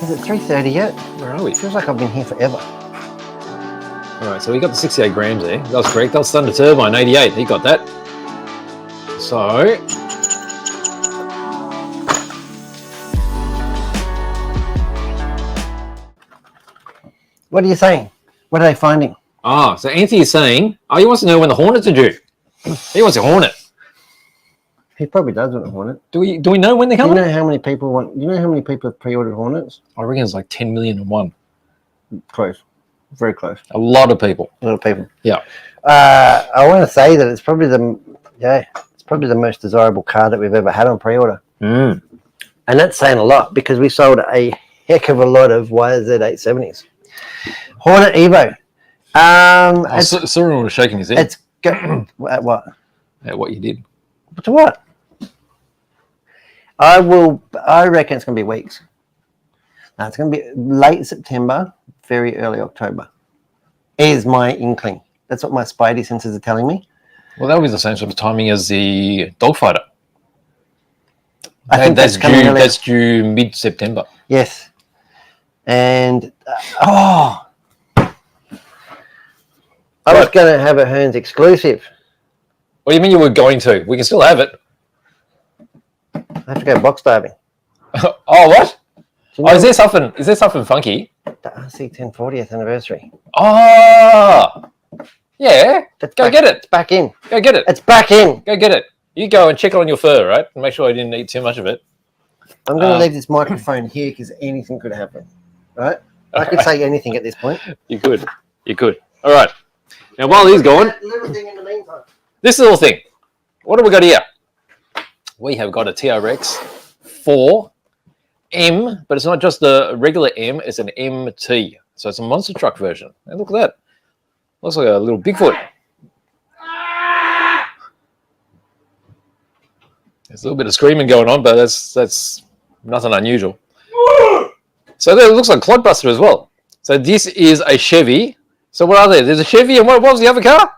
Is it 3:30 yet? Where are we? Feels like I've been here forever. All right, so we got the 68 grams there. That was correct. That was Thunder Turbine 88. He got that. So what are you saying? What are they finding? so Anthony is saying, he wants to know when the Hornets are due. He wants a Hornet. He probably does want a Hornet. Do we know when they're Do you coming? know how many people want? Do you know how many people have pre-ordered Hornets? I reckon it's like 10 million and one. Close, very close. A lot of people. A lot of people. Yeah. I want to say that it's probably the most desirable car that we've ever had on pre-order. Mm. And that's saying a lot because we sold a heck of a lot of YZ870s. Hornet Evo. Cyril was shaking his head It's at what? at what you did. To what? I reckon it's going to be weeks. No, it's going to be late September, very early October. Is my inkling. That's what my spidey senses are telling me. Well, that'll be the same sort of timing as the Dogfighter. I think that's due mid-September. Yes. And I was going to have a Hearns exclusive. What do you mean you were going to? We can still have it. I have to go box diving. Oh, what? You know, Is there something funky? the RC10 40th anniversary. Oh, yeah. Go get it. It's back in. Go get it. It's back in. Go get it. You go and check it on your fur, right? And make sure I didn't eat too much of it. I'm going to leave this microphone here because anything could happen, right? I could say anything at this point. You could. All right. Now, while he's going, Little thing in the meantime. this little thing. What have we got here? We have got a TRX 4M, but it's not just the regular M, it's an MT. So it's a monster truck version. And look at that. Looks like a little Bigfoot. There's a little bit of screaming going on, but that's nothing unusual. So there, it looks like Clodbuster as well. So this is a Chevy. So what are there? There's a Chevy, and what was the other car?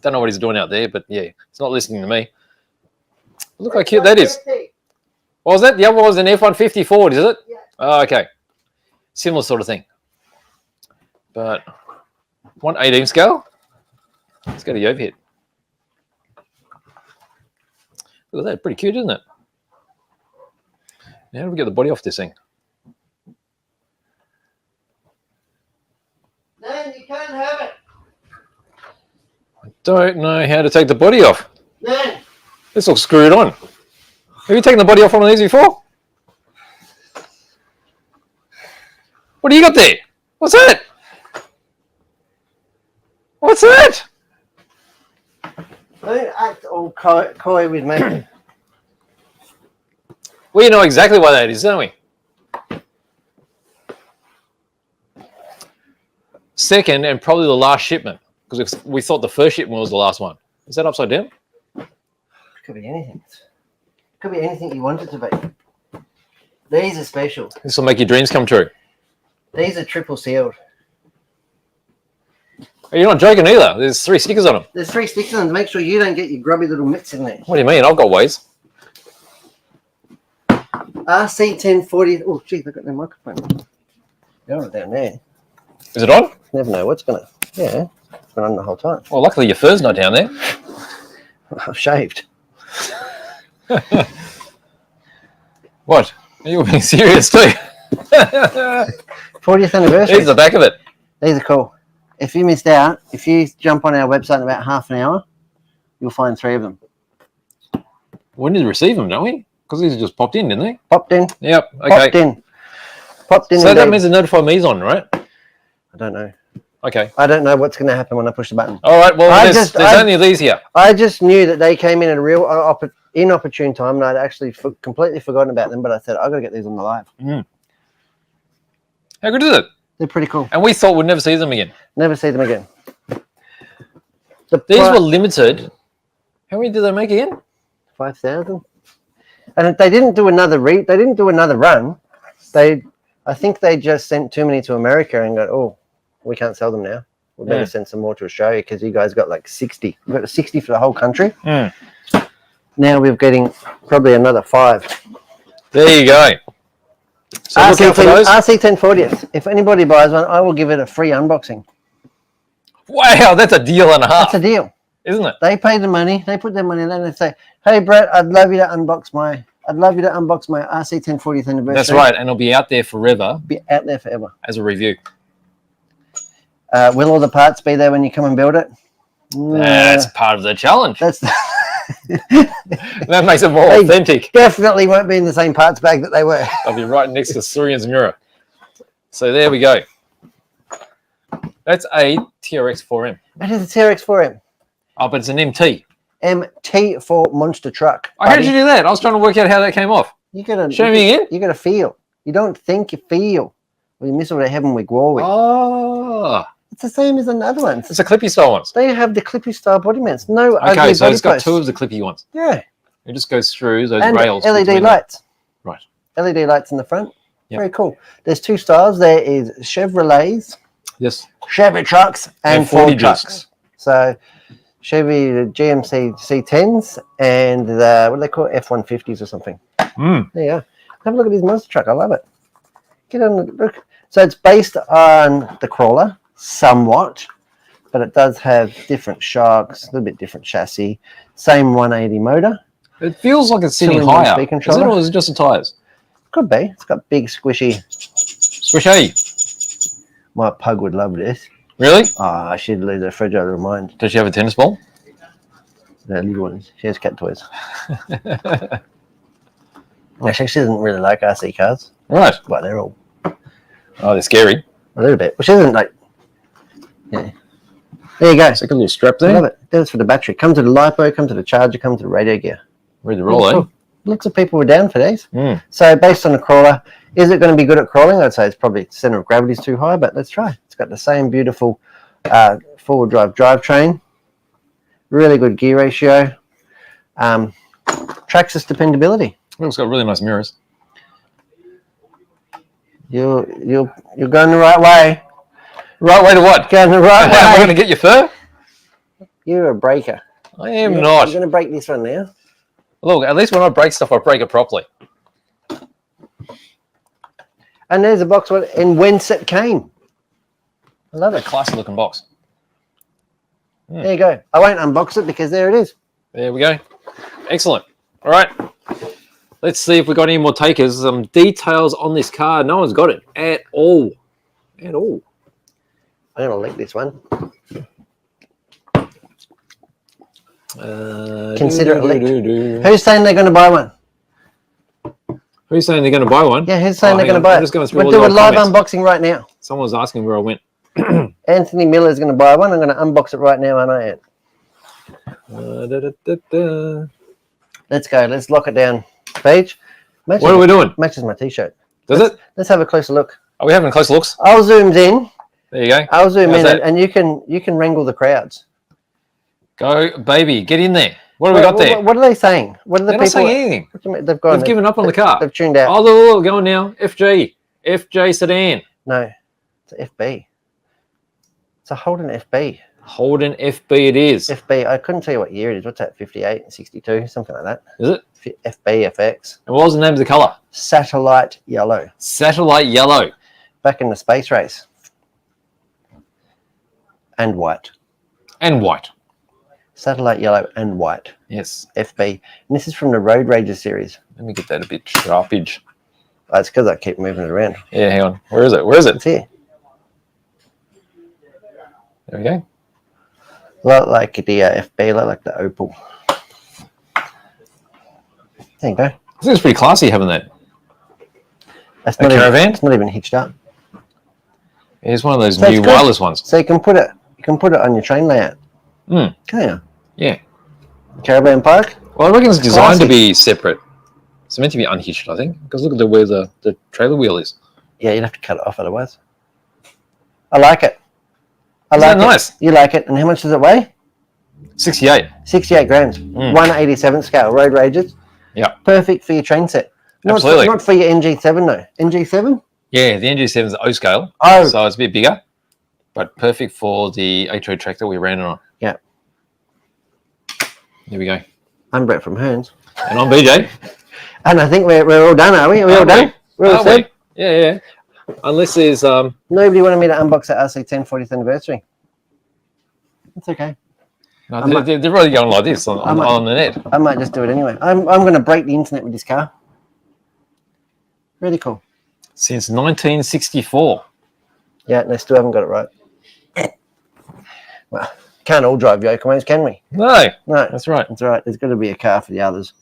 Don't know what he's doing out there, but yeah, he's not listening to me. Look how cute that is. What was that? The other one was an F-150 Ford, is it? Yeah. Oh, okay. Similar sort of thing. But 1/18 scale. Let's go to the overhead. Look at that. Pretty cute, isn't it? Now, how do we get the body off this thing? No, you can't have it. I don't know how to take the body off. No. This looks screwed on. Have you taken the body off one of these before? What do you got there? What's that? What's that? Don't act all coy with me. We know exactly what that is, don't we? Second, and probably the last shipment, because we thought the first shipment was the last one. Is that upside down? Could be anything. Could be anything you want it to be. These are special. This will make your dreams come true. These are triple sealed. You're not joking either. There's 3 stickers on them. There's 3 sticks on them to make sure you don't get your grubby little mitts in there. What do you mean? I've got ways. RC10 40th. Oh, geez, I've got no microphone. Got it down there. Is it on? Never know what's going to... Yeah, it's been on the whole time. Well, luckily your fur's not down there. I've shaved. What? You're being serious too. 40th anniversary. Here's the back of it. These are cool. If you missed out, if you jump on our website in about half an hour, you'll find 3 of them. We need to receive them, don't we? Because these just popped in, didn't they? Popped in. Yep. Okay. Popped in. Popped in. So indeed. that means the notify me's on, right? I don't know. Okay. I don't know what's going to happen when I push the button. All right. Well, there's only these here. I just knew that they came in at a real inopportune time, and I'd actually completely forgotten about them. But I said I've got to get these on the live. Mm. How good is it? They're pretty cool. And we thought we'd never see them again. Never see them again. These were limited. How many did they make again? 5,000. And they didn't do another They didn't do another run. I think they just sent too many to America and got, oh, we can't sell them now. We better send some more to Australia because you guys got like 60. We've got 60 for the whole country. Mm. Now we're getting probably another 5. There you go. So look out for those. RC10 40th. If anybody buys one, I will give it a free unboxing. Wow, that's a deal and a half. That's a deal. Isn't it? They pay the money. They put their money in, and they say, "Hey, Brett, I'd love you to unbox my RC10 40th anniversary." That's right, and it'll be out there forever. Be out there forever as a review. Will all the parts be there when you come and build it? That's part of the challenge. That's That makes it more authentic. Definitely won't be in the same parts bag that they were. I'll be right next to Surian's mirror. So there we go. That's a TRX4M. That is a TRX4M. Oh, but it's an MT. MT for monster truck. How did you do that? I was trying to work out how that came off. You gotta show me again. You gotta feel. You don't think, you feel. Well, you miss all the heaven we go with. Oh. It's the same as another one. It's the clippy style ones. They have the clippy style body mounts. No okay, ugly so body it's got posts. two of the clippy ones. Yeah. It just goes through those and rails. LED lights. Right. LED lights in the front. Yep. Very cool. There's two styles. There is Chevrolets. Yes. Chevy trucks and 40 Ford trucks. So Chevy GMC C10s and the, what do they call it? F-150s or something. Mm. There you go. Have a look at this monster truck. I love it. Get on the look. So it's based on the crawler somewhat, but it does have different shocks, a little bit different chassis. Same 180 motor. It feels like it's sitting higher. Is it, or is it just the tyres? Could be. It's got big squishy. Squishy. My pug would love this. Really? Ah, she'd lose her refrigerator of mind. Does she have a tennis ball? The little ones. She has cat toys. Actually, she doesn't really like RC cars. Right. But they're all... Oh, they're scary. A little bit. Well, she doesn't like... Yeah. There you go. It's like a little strap there. I love it. That's for the battery. Come to the LiPo, come to the charger, come to the radio gear. Read the roll, eh? Looks of people were down for these. Mm. So based on the crawler, is it going to be good at crawling? I'd say it's probably center of gravity is too high, but let's try. It's got the same beautiful four-wheel drive drivetrain. Really good gear ratio. TRAXXAS dependability. Well, it's got really nice mirrors. You're going the right way. Right way to what? Going the right way. Am I going to get your fur? You're a breaker. I am not. You're going to break this one now. Look, at least when I break stuff, I break it properly. And there's a box and whence it came. I love it. A classy looking box. Mm. There you go. I won't unbox it because there it is. There we go. Excellent. All right. Let's see if we got any more takers. Some details on this car. No one's got it at all. At all. I'm going to lick this one. Consider it licked. Who's saying they're going to buy one? Who's saying they're going to buy one? Yeah, who's saying they're going to buy it? We're doing a live unboxing right now. Someone's asking where I went. Anthony Miller's going to buy one. I'm going to unbox it right now, aren't I? Let's go. Let's lock it down. Paige. What are we doing? Matches my t-shirt. Does it? Let's have a closer look. Are we having close looks? I'll zoom in. There you go. I'll zoom in, and you can wrangle the crowds. Go, baby. Get in there. What have we got there? What are they saying? What are the They're people? not saying anything. What do you mean? They've given up on the car. They've tuned out. Oh, look, going now. FJ sedan. No, it's an FB. It's a Holden FB. Holden FB it is. FB. I couldn't tell you what year it is. What's that? 58, 62, something like that. Is it? FB, FX. And what was the name of the colour? Satellite yellow. Satellite yellow. Back in the space race. And white. And white. Satellite yellow and white. Yes. FB. And this is from the Road Rages series. Let me get that a bit sharpage. Oh, it's because I keep moving it around. Yeah, hang on. Where is it? Where is it? It's here. There we go. Lot like the FB, lot like the Opal. There you go. I think it's pretty classy having that. That's a not caravan? Even, it's not even hitched up. It's one of those new wireless ones. So you can put it on your train layout. Mm. Can you? Yeah. Caravan park? Well, I reckon it's designed to be separate. It's meant to be unhitched, I think. Because look at where the trailer wheel is. Yeah, you'd have to cut it off otherwise. I like it. Nice. You like it. And how much does it weigh? 68. 68 grams. 187 scale. Road Rages. Yeah. Perfect for your train set. Absolutely. Not for your NG7 though. NG7? Yeah, the NG7 is O scale. Oh. So it's a bit bigger. But perfect for the HO tractor we ran it on. Yeah. There we go. I'm Brett from Hearns. And I'm BJ. And I think we're all done, are we? Are we all done? We're all Are set? we? Yeah. Unless there's Nobody wanted me to unbox that RC10 40th anniversary. It's okay. no, they're really going like this on the net. I might just do it anyway. I'm going to break the internet with this car. Really cool. Since 1964. Yeah, and they still haven't got it right. Well, can't all drive Yokohamos, can we? No, No, that's right. that's right. There's got to be a car for the others.